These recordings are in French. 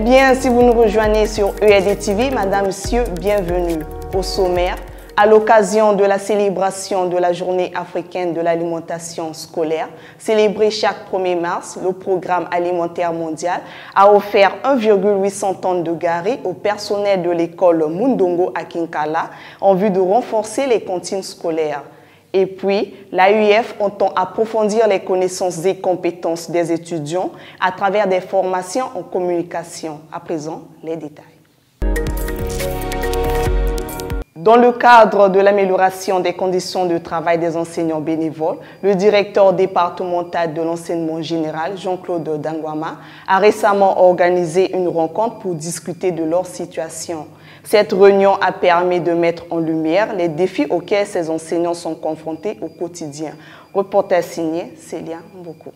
bien, si vous nous rejoignez sur EAD TV, Madame, Monsieur, bienvenue. Au sommaire, à l'occasion de la célébration de la Journée africaine de l'alimentation scolaire, célébrée chaque 1er mars, le Programme alimentaire mondial a offert 1,8 tonnes de gari au personnel de l'école Mundongo à Kinkala en vue de renforcer les cantines scolaires. Et puis, l'AUF entend approfondir les connaissances et compétences des étudiants à travers des formations en communication. À présent, les détails. Dans le cadre de l'amélioration des conditions de travail des enseignants bénévoles, le directeur départemental de l'enseignement général, Jean-Claude Dangwama, a récemment organisé une rencontre pour discuter de leur situation. Cette réunion a permis de mettre en lumière les défis auxquels ces enseignants sont confrontés au quotidien. Reporter signé Célia Mboko.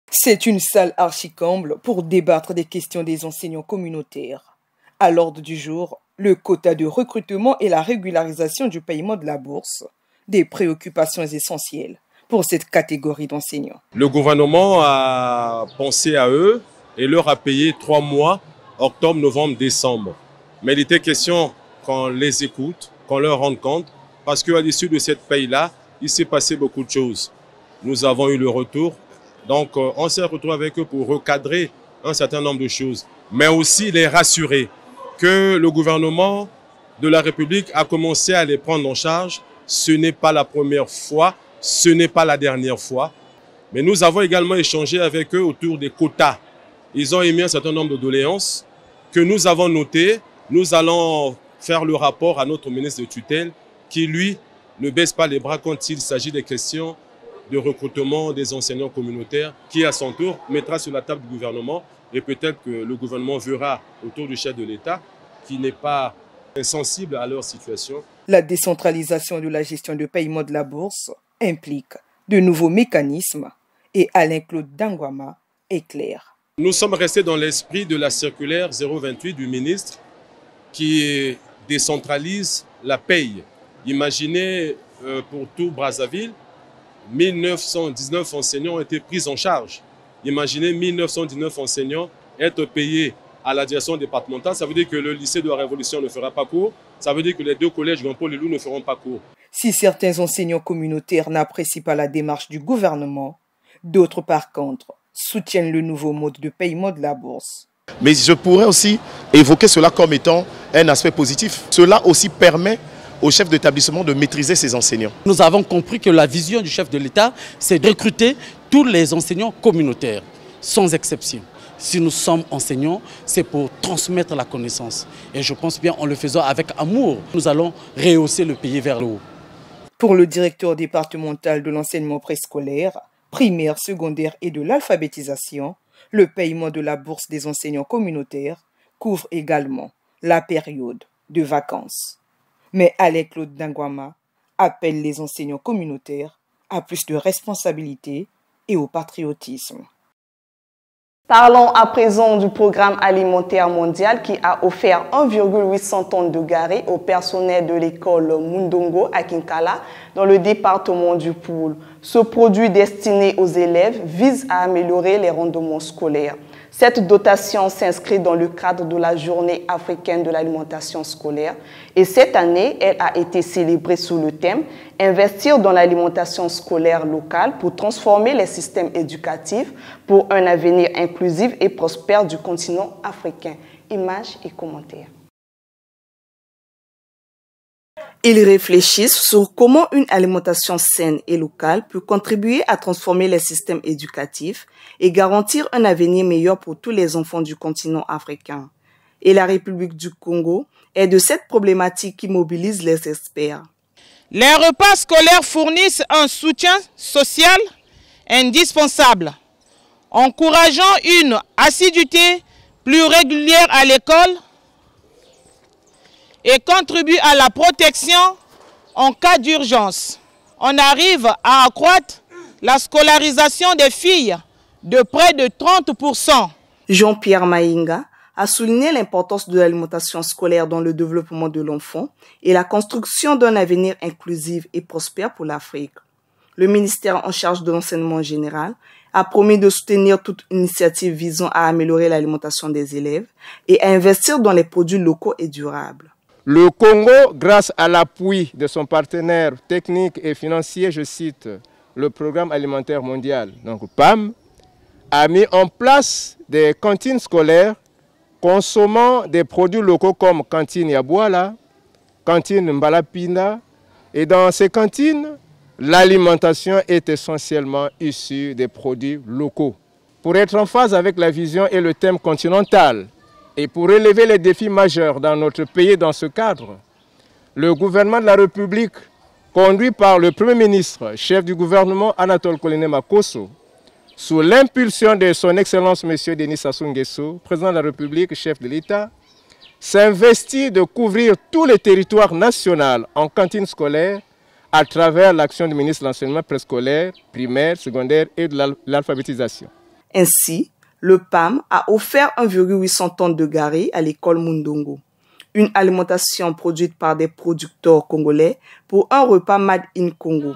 C'est une salle archi-comble pour débattre des questions des enseignants communautaires. À l'ordre du jour, le quota de recrutement et la régularisation du paiement de la bourse, des préoccupations essentielles pour cette catégorie d'enseignants. Le gouvernement a pensé à eux et leur a payé 3 mois, octobre, novembre, décembre. Mais il était question qu'on les écoute, qu'on leur rende compte, parce qu'à l'issue de cette paye-là, il s'est passé beaucoup de choses. Nous avons eu le retour, donc on s'est retrouvé avec eux pour recadrer un certain nombre de choses, mais aussi les rassurer que le gouvernement de la République a commencé à les prendre en charge. Ce n'est pas la première fois, ce n'est pas la dernière fois. Mais nous avons également échangé avec eux autour des quotas. Ils ont émis un certain nombre de doléances que nous avons notées. Nous allons faire le rapport à notre ministre de tutelle qui, lui, ne baisse pas les bras quand il s'agit des questions de recrutement des enseignants communautaires qui, à son tour, mettra sur la table du gouvernement. Et peut-être que le gouvernement verra autour du chef de l'État qui n'est pas insensible à leur situation. La décentralisation de la gestion de paiement de la bourse implique de nouveaux mécanismes et Alain-Claude Dangwama est clair. Nous sommes restés dans l'esprit de la circulaire 028 du ministre qui décentralise la paye. Imaginez pour tout Brazzaville, 1919 enseignants ont été pris en charge. Imaginez 1919 enseignants être payés à la direction départementale. Ça veut dire que le lycée de la Révolution ne fera pas cours. Ça veut dire que les 2 collèges Grand-Paul-Lelou ne feront pas cours. Si certains enseignants communautaires n'apprécient pas la démarche du gouvernement, d'autres par contre soutiennent le nouveau mode de paiement de la bourse. Mais je pourrais aussi évoquer cela comme étant un aspect positif. Cela aussi permet au chef d'établissement de maîtriser ses enseignants. Nous avons compris que la vision du chef de l'État, c'est de recruter tous les enseignants communautaires, sans exception. Si nous sommes enseignants, c'est pour transmettre la connaissance. Et je pense bien en le faisant avec amour, nous allons rehausser le pays vers le haut. Pour le directeur départemental de l'enseignement préscolaire, primaire, secondaire et de l'alphabétisation, le paiement de la bourse des enseignants communautaires couvre également la période de vacances. Mais Alain-Claude Dangwama appelle les enseignants communautaires à plus de responsabilité et au patriotisme. Parlons à présent du Programme alimentaire mondial qui a offert 1,8 tonnes de gari au personnel de l'école Mundongo à Kinkala dans le département du Poul. Ce produit destiné aux élèves vise à améliorer les rendements scolaires. Cette dotation s'inscrit dans le cadre de la Journée africaine de l'alimentation scolaire et cette année, elle a été célébrée sous le thème « Investir dans l'alimentation scolaire locale pour transformer les systèmes éducatifs pour un avenir inclusif et prospère du continent africain ». Images et commentaires. Ils réfléchissent sur comment une alimentation saine et locale peut contribuer à transformer les systèmes éducatifs et garantir un avenir meilleur pour tous les enfants du continent africain. Et la République du Congo est de cette problématique qui mobilise les experts. Les repas scolaires fournissent un soutien social indispensable, encourageant une assiduité plus régulière à l'école et contribue à la protection en cas d'urgence. On arrive à accroître la scolarisation des filles de près de 30%. Jean-Pierre Maïnga a souligné l'importance de l'alimentation scolaire dans le développement de l'enfant et la construction d'un avenir inclusif et prospère pour l'Afrique. Le ministère en charge de l'enseignement général a promis de soutenir toute initiative visant à améliorer l'alimentation des élèves et à investir dans les produits locaux et durables. Le Congo, grâce à l'appui de son partenaire technique et financier, je cite, le Programme alimentaire mondial, donc PAM, a mis en place des cantines scolaires consommant des produits locaux comme cantine Yabouala, cantine Mbalapinda. Et dans ces cantines, l'alimentation est essentiellement issue des produits locaux. Pour être en phase avec la vision et le thème continental, et pour relever les défis majeurs dans notre pays dans ce cadre, le gouvernement de la République, conduit par le Premier ministre, chef du gouvernement Anatole Kolene Makosso, sous l'impulsion de son Excellence M. Denis Sassou Nguesso, président de la République, chef de l'État, s'investit de couvrir tous les territoires nationaux en cantine scolaire à travers l'action du ministre de l'Enseignement préscolaire, primaire, secondaire et de l'alphabétisation. Ainsi, le PAM a offert 1,800 tonnes de gari à l'école Mundongo, une alimentation produite par des producteurs congolais pour un repas Made in Congo.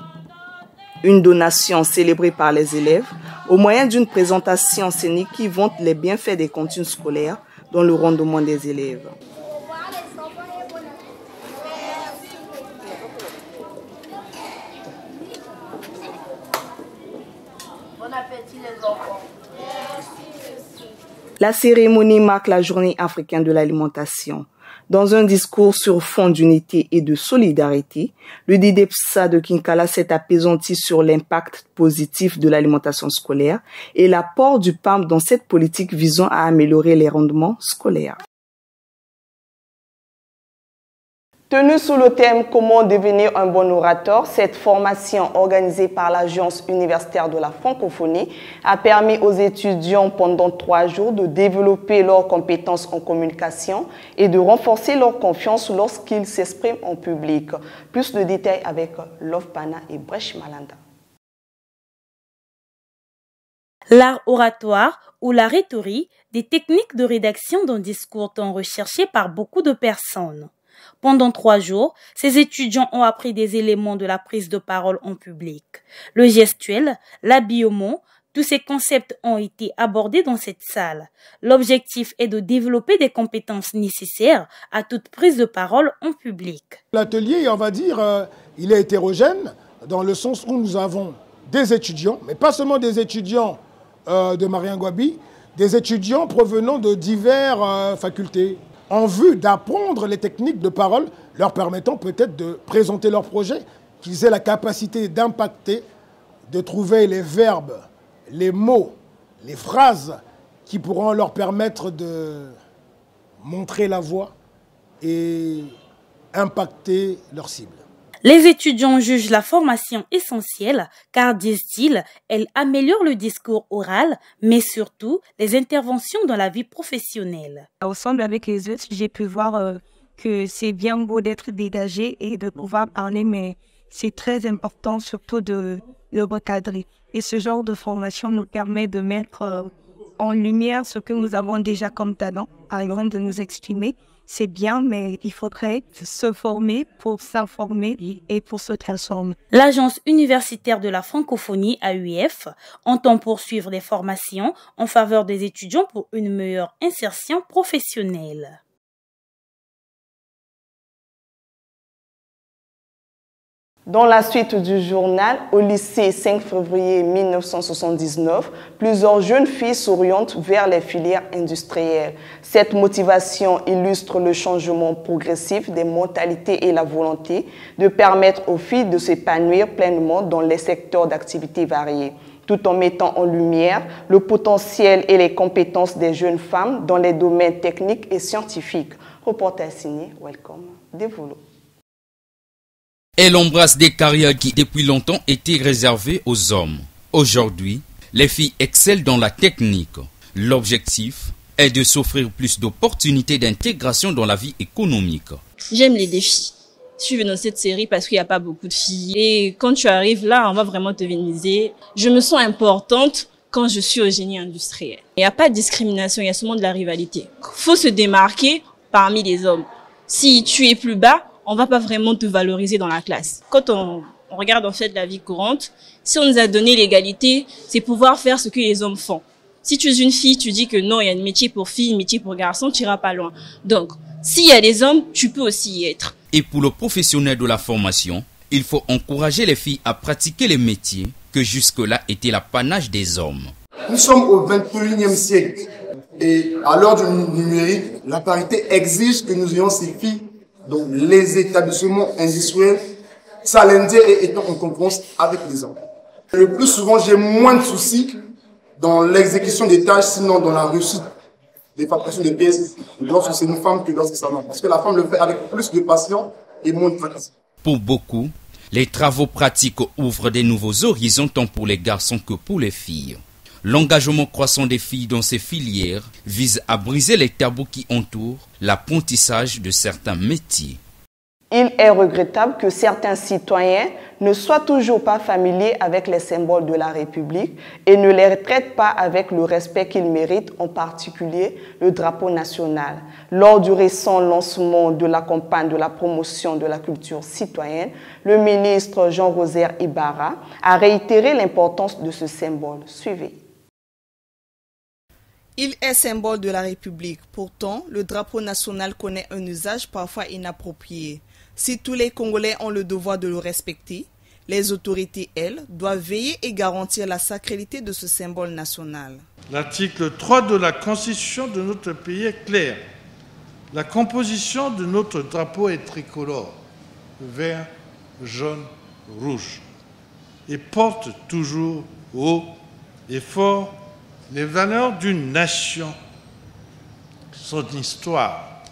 Une donation célébrée par les élèves au moyen d'une présentation scénique qui vante les bienfaits des cantines scolaires dans le rendement des élèves. Bon appétit les enfants. La cérémonie marque la journée africaine de l'alimentation. Dans un discours sur fond d'unité et de solidarité, le DIDEPSA de Kinkala s'est apaisanti sur l'impact positif de l'alimentation scolaire et l'apport du PAM dans cette politique visant à améliorer les rendements scolaires. Tenue sous le thème « Comment devenir un bon orateur », cette formation organisée par l'Agence universitaire de la francophonie a permis aux étudiants pendant 3 jours de développer leurs compétences en communication et de renforcer leur confiance lorsqu'ils s'expriment en public. Plus de détails avec Love Pana et Brèche Malanda. L'art oratoire ou la rhétorique, des techniques de rédaction d'un discours tant recherchées par beaucoup de personnes. Pendant 3 jours, ces étudiants ont appris des éléments de la prise de parole en public. Le gestuel, l'habillement, tous ces concepts ont été abordés dans cette salle. L'objectif est de développer des compétences nécessaires à toute prise de parole en public. L'atelier, on va dire, il est hétérogène dans le sens où nous avons des étudiants, mais pas seulement des étudiants de Mariangouabi, des étudiants provenant de diverses facultés, en vue d'apprendre les techniques de parole, leur permettant peut-être de présenter leur projet, qu'ils aient la capacité d'impacter, de trouver les verbes, les mots, les phrases qui pourront leur permettre de montrer la voie et impacter leur cible. Les étudiants jugent la formation essentielle car, disent-ils, elle améliore le discours oral, mais surtout les interventions dans la vie professionnelle. Ensemble avec les autres, j'ai pu voir que c'est bien beau d'être dégagé et de pouvoir parler, mais c'est très important surtout de le recadrer. Et ce genre de formation nous permet de mettre en lumière ce que nous avons déjà comme talent, par exemple de nous exprimer. C'est bien, mais il faudrait se former pour s'informer et pour se transformer. L'Agence universitaire de la francophonie, AUF, entend poursuivre des formations en faveur des étudiants pour une meilleure insertion professionnelle. Dans la suite du journal, au lycée 5 février 1979, plusieurs jeunes filles s'orientent vers les filières industrielles. Cette motivation illustre le changement progressif des mentalités et la volonté de permettre aux filles de s'épanouir pleinement dans les secteurs d'activité variés, tout en mettant en lumière le potentiel et les compétences des jeunes femmes dans les domaines techniques et scientifiques. Reporter signé Welcome Dévolo. Elle embrasse des carrières qui, depuis longtemps, étaient réservées aux hommes. Aujourd'hui, les filles excellent dans la technique. L'objectif est de s'offrir plus d'opportunités d'intégration dans la vie économique. J'aime les défis. Je suis venue dans cette série parce qu'il n'y a pas beaucoup de filles. Et quand tu arrives là, on va vraiment te féminiser. Je me sens importante quand je suis au génie industriel. Il n'y a pas de discrimination, il y a seulement de la rivalité. Il faut se démarquer parmi les hommes. Si tu es plus bas, on va pas vraiment te valoriser dans la classe. Quand on On regarde en fait la vie courante. Si on nous a donné l'égalité, c'est pouvoir faire ce que les hommes font. Si tu es une fille, tu dis que non, il y a un métier pour fille, un métier pour garçon, tu n'iras pas loin. Donc, s'il y a des hommes, tu peux aussi y être. Et pour le professionnel de la formation, il faut encourager les filles à pratiquer les métiers que jusque-là étaient l'apanage des hommes. Nous sommes au 21e siècle et à l'heure du numérique, la parité exige que nous ayons ces filles dans les établissements industriels, salariés et étant en concurrence avec les hommes. Le plus souvent, j'ai moins de soucis dans l'exécution des tâches, sinon dans la réussite des fabrications de pièces, lorsque c'est une femme que lorsque c'est un homme. Parce que la femme le fait avec plus de passion et moins de fatigue. Pour beaucoup, les travaux pratiques ouvrent des nouveaux horizons tant pour les garçons que pour les filles. L'engagement croissant des filles dans ces filières vise à briser les tabous qui entourent l'apprentissage de certains métiers. Il est regrettable que certains citoyens ne soient toujours pas familiers avec les symboles de la République et ne les traitent pas avec le respect qu'ils méritent, en particulier le drapeau national. Lors du récent lancement de la campagne de la promotion de la culture citoyenne, le ministre Jean-Rosaire Ibarra a réitéré l'importance de ce symbole. Suivez. Il est symbole de la République. Pourtant, le drapeau national connaît un usage parfois inapproprié. Si tous les Congolais ont le devoir de le respecter, les autorités, elles, doivent veiller et garantir la sacralité de ce symbole national. L'article 3 de la Constitution de notre pays est clair. La composition de notre drapeau est tricolore, vert, jaune, rouge, et porte toujours haut et fort les valeurs d'une nation, son histoire.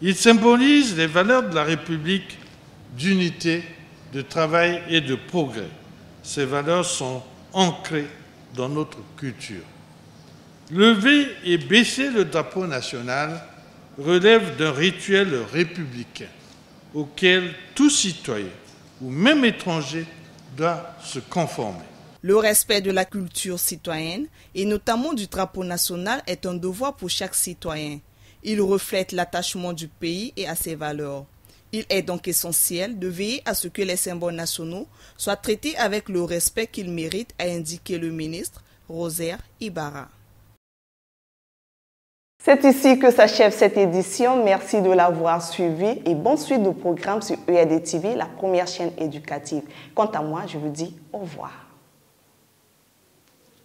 Il symbolise les valeurs de la République d'unité, de travail et de progrès. Ces valeurs sont ancrées dans notre culture. Lever et baisser le drapeau national relève d'un rituel républicain auquel tout citoyen ou même étranger doit se conformer. Le respect de la culture citoyenne et notamment du drapeau national est un devoir pour chaque citoyen. Il reflète l'attachement du pays et à ses valeurs. Il est donc essentiel de veiller à ce que les symboles nationaux soient traités avec le respect qu'ils méritent, a indiqué le ministre Rosaire Ibarra. C'est ici que s'achève cette édition. Merci de l'avoir suivi et bonne suite de programmes sur EAD TV, la première chaîne éducative. Quant à moi, je vous dis au revoir.